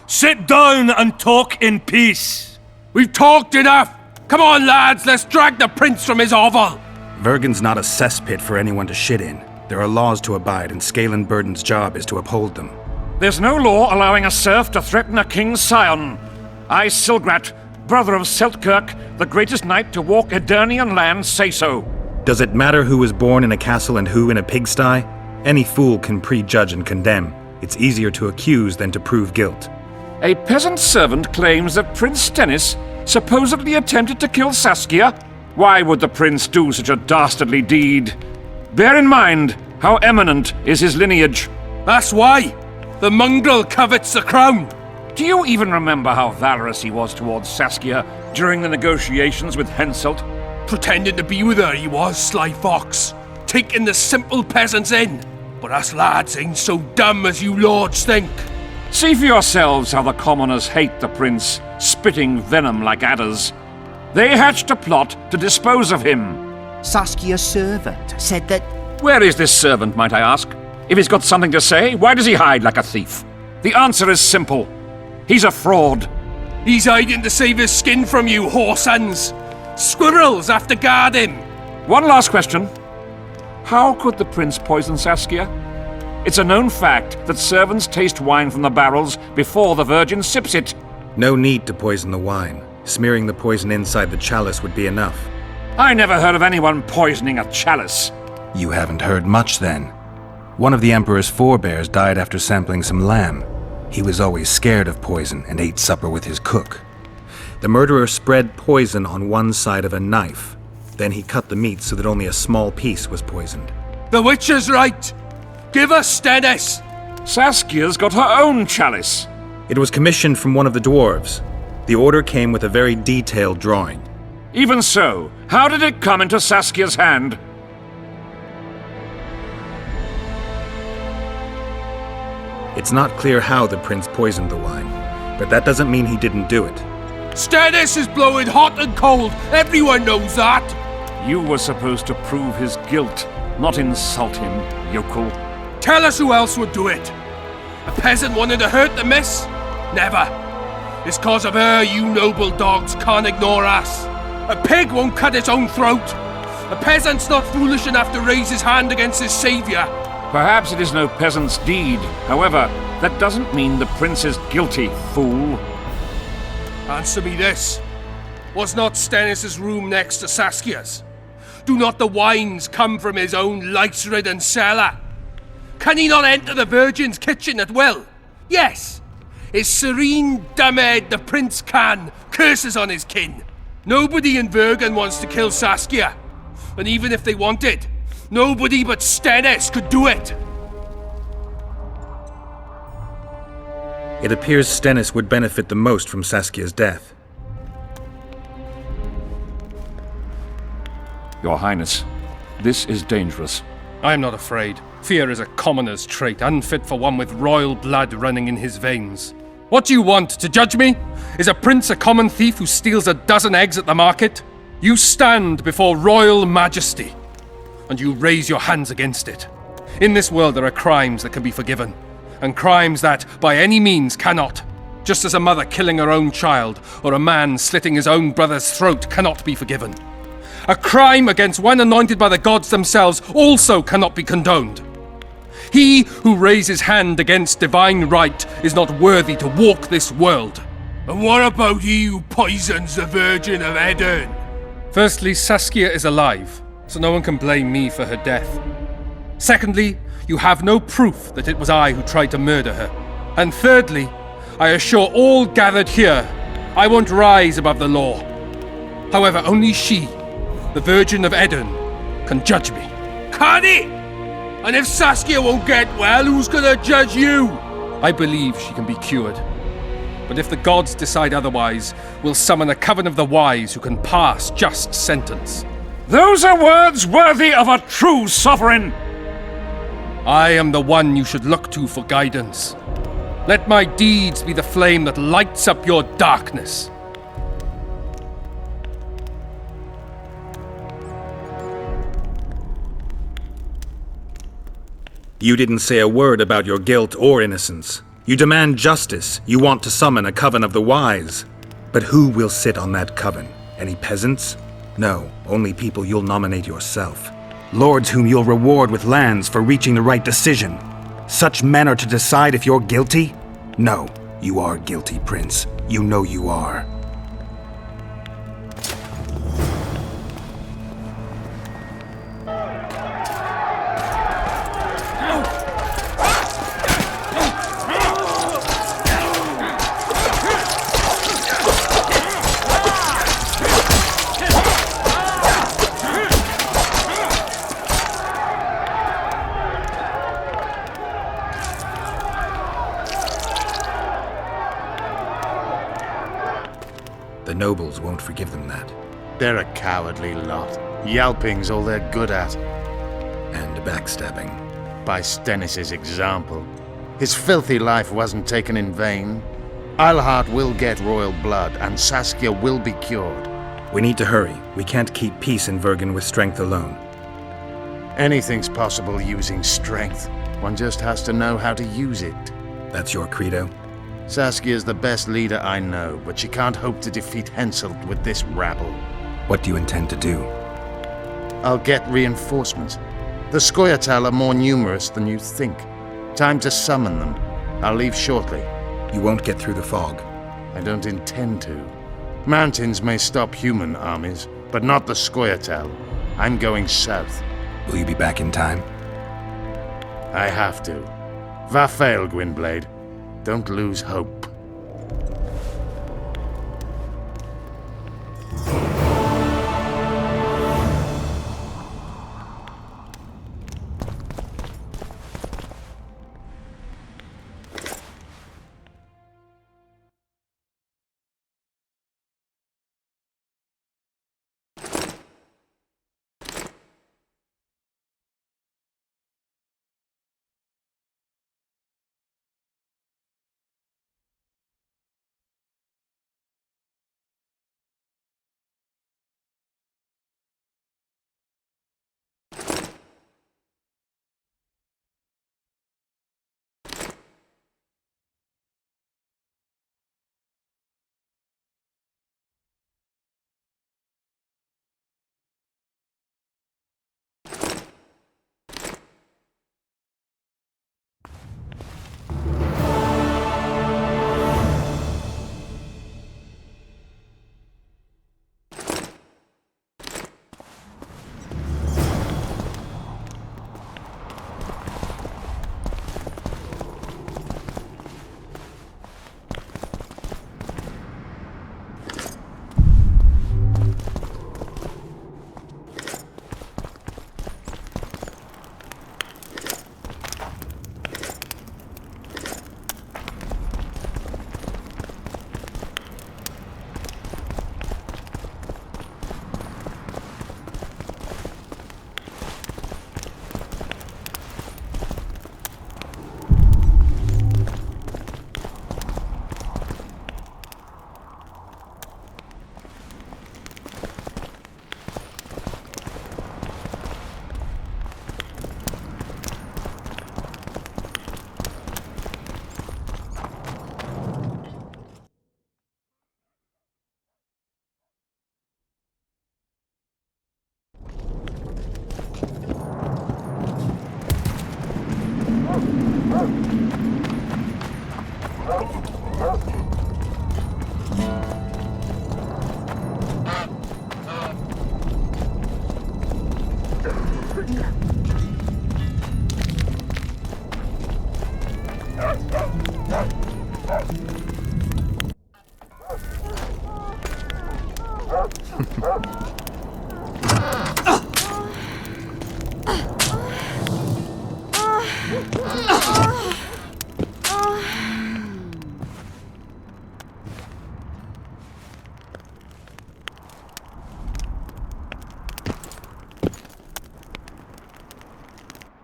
Sit down and talk in peace. We've talked enough! Come on, lads, let's drag the prince from his hovel! Vergen's not a cesspit for anyone to shit in. There are laws to abide, and Scalen Burden's job is to uphold them. There's no law allowing a serf to threaten a king's scion. I, Silgrat, brother of Seltkirk, the greatest knight to walk Edirnian land, say so. Does it matter who was born in a castle and who in a pigsty? Any fool can prejudge and condemn. It's easier to accuse than to prove guilt. A peasant servant claims that Prince Stennis supposedly attempted to kill Saskia. Why would the prince do such a dastardly deed? Bear in mind how eminent is his lineage. That's why! The mongrel covets the crown! Do you even remember how valorous he was towards Saskia during the negotiations with Henselt? Pretending to be with her he was, sly fox. Taking the simple peasants in. But us lads ain't so dumb as you lords think. See for yourselves how the commoners hate the prince, spitting venom like adders. They hatched a plot to dispose of him. Saskia's servant said that... Where is this servant, might I ask? If he's got something to say, why does he hide like a thief? The answer is simple. He's a fraud. He's hiding to save his skin from you, whoresons. Squirrels have to guard him. One last question. How could the prince poison Saskia? It's a known fact that servants taste wine from the barrels before the virgin sips it. No need to poison the wine. Smearing the poison inside the chalice would be enough. I never heard of anyone poisoning a chalice. You haven't heard much then. One of the Emperor's forebears died after sampling some lamb. He was always scared of poison and ate supper with his cook. The murderer spread poison on one side of a knife. Then he cut the meat so that only a small piece was poisoned. The Witcher's right. Give us Stennis. Saskia's got her own chalice. It was commissioned from one of the dwarves. The order came with a very detailed drawing. Even so, how did it come into Saskia's hand? It's not clear how the prince poisoned the wine, but that doesn't mean he didn't do it. Stennis is blowing hot and cold. Everyone knows that. You were supposed to prove his guilt, not insult him, yokel. Tell us who else would do it. A peasant wanted to hurt the miss? Never. It's cause of her you noble dogs can't ignore us. A pig won't cut its own throat. A peasant's not foolish enough to raise his hand against his savior. Perhaps it is no peasant's deed. However, that doesn't mean the prince is guilty, fool. Answer me this. Was not Stennis' room next to Saskia's? Do not the wines come from his own lice-ridden cellar? Can he not enter the Virgin's kitchen at will? Yes. His serene dumbhead the prince can, curses on his kin. Nobody in Bergen wants to kill Saskia. And even if they wanted, nobody but Stennis could do it. It appears Stennis would benefit the most from Saskia's death. Your Highness, this is dangerous. I am not afraid. Fear is a commoner's trait, unfit for one with royal blood running in his veins. What do you want, to judge me? Is a prince a common thief who steals a dozen eggs at the market? You stand before royal majesty, and you raise your hands against it. In this world there are crimes that can be forgiven, and crimes that, by any means, cannot. Just as a mother killing her own child, or a man slitting his own brother's throat cannot be forgiven. A crime against one anointed by the gods themselves also cannot be condoned. He who raises hand against divine right is not worthy to walk this world. And what about he who poisons the Virgin of Edern? Firstly, Saskia is alive, so no one can blame me for her death. Secondly, you have no proof that it was I who tried to murder her. And thirdly, I assure all gathered here, I won't rise above the law. However, only she, the Virgin of Edern, can judge me. Can he? And if Saskia won't get well, who's gonna judge you? I believe she can be cured. But if the gods decide otherwise, we'll summon a coven of the wise who can pass just sentence. Those are words worthy of a true sovereign! I am the one you should look to for guidance. Let my deeds be the flame that lights up your darkness. You didn't say a word about your guilt or innocence. You demand justice. You want to summon a coven of the wise. But who will sit on that coven? Any peasants? No, only people you'll nominate yourself. Lords whom you'll reward with lands for reaching the right decision. Such men are to decide if you're guilty? No, you are guilty, Prince. You know you are. The nobles won't forgive them that. They're a cowardly lot. Yelping's all they're good at. And backstabbing. By Stennis' example. His filthy life wasn't taken in vain. Eilhart will get royal blood, and Saskia will be cured. We need to hurry. We can't keep peace in Vergen with strength alone. Anything's possible using strength. One just has to know how to use it. That's your credo? Saskia's the best leader I know, but she can't hope to defeat Henselt with this rabble. What do you intend to do? I'll get reinforcements. The Scoia'tael are more numerous than you think. Time to summon them. I'll leave shortly. You won't get through the fog. I don't intend to. Mountains may stop human armies, but not the Scoia'tael. I'm going south. Will you be back in time? I have to. Va fail, Gwynblade. Don't lose hope.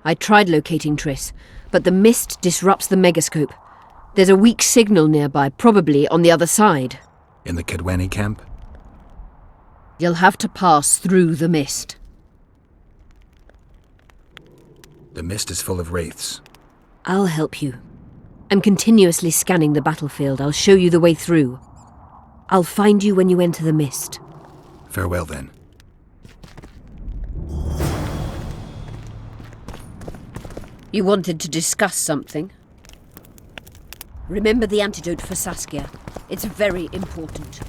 I tried locating Triss, but the mist disrupts the megascope. There's a weak signal nearby, probably on the other side. In the Kedweni camp? You'll have to pass through the mist. The mist is full of wraiths. I'll help you. I'm continuously scanning the battlefield. I'll show you the way through. I'll find you when you enter the mist. Farewell, then. You wanted to discuss something? Remember the antidote for Saskia. It's very important.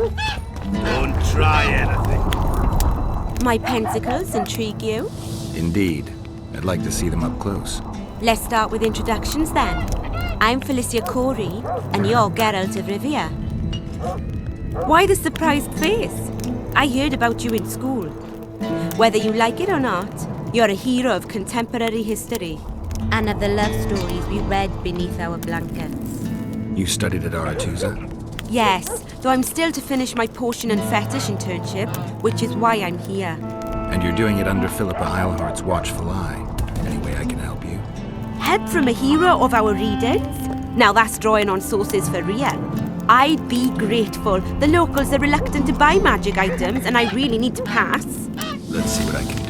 Don't try anything. My pentacles intrigue you? Indeed. I'd like to see them up close. Let's start with introductions then. I'm Felicia Corey, and you're Geralt of Rivia. Why the surprised face? I heard about you in school. Whether you like it or not, you're a hero of contemporary history, and of the love stories we read beneath our blankets. You studied at Aretusa? Yes, though I'm still to finish my potion and fetish internship, which is why I'm here. And you're doing it under Philippa Eilhart's watchful eye. Any way I can help you? Help from a hero of our readings? Now that's drawing on sources for real. I'd be grateful. The locals are reluctant to buy magic items, and I really need to pass. Let's see what I can do.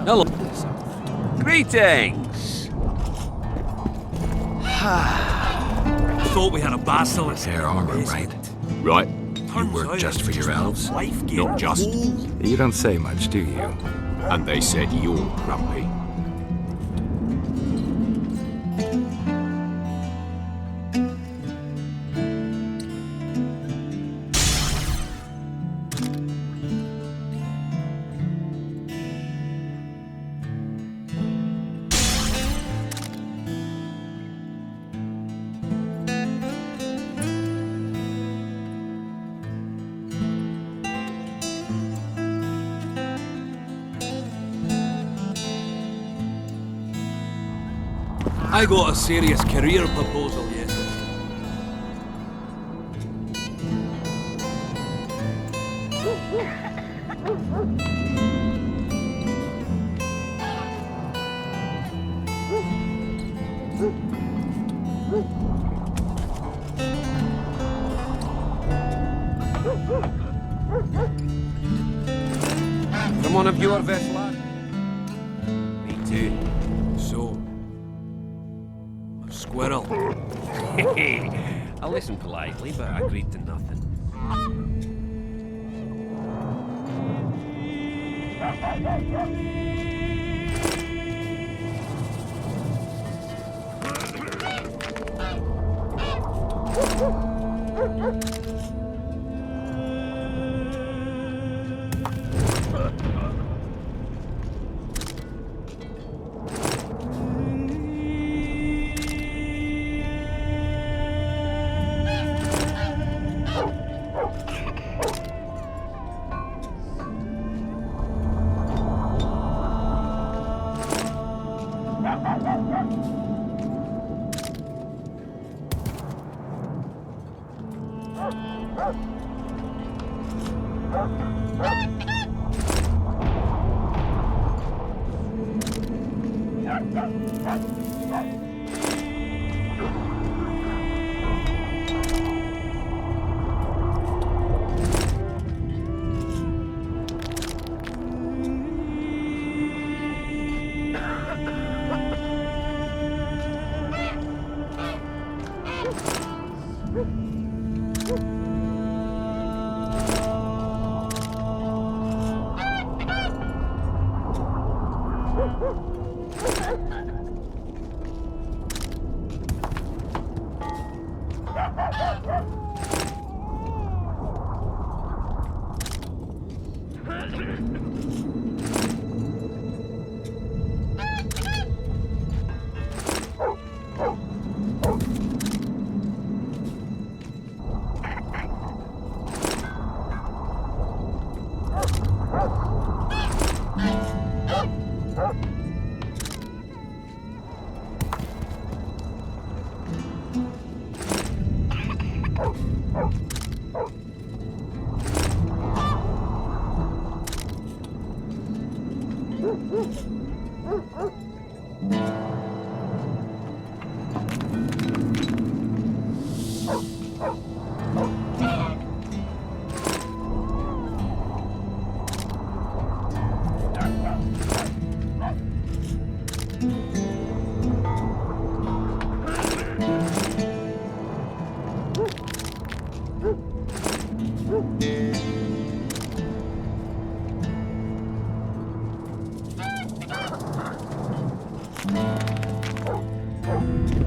Hello. Greetings. Thought we had a basilisk. Fair armor, right? Right. You work just for your elves? Not just. You don't say much, do you? And they said you're grumpy. I got a serious career proposal yesterday. From I'm one of your best lads. Me too. So, a squirrel. I listened politely, but I agreed to nothing.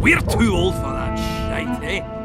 We're too old for that shite, eh?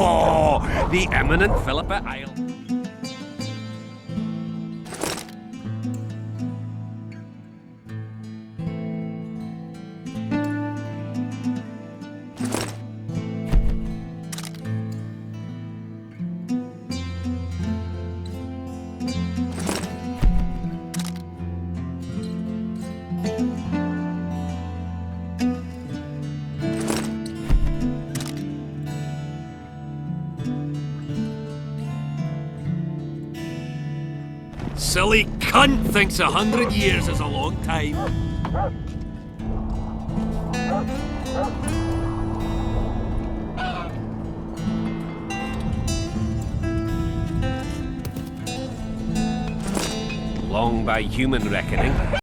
Oh, the eminent Philippa Isle. Silly cunt thinks 100 years is a long time. Long by human reckoning.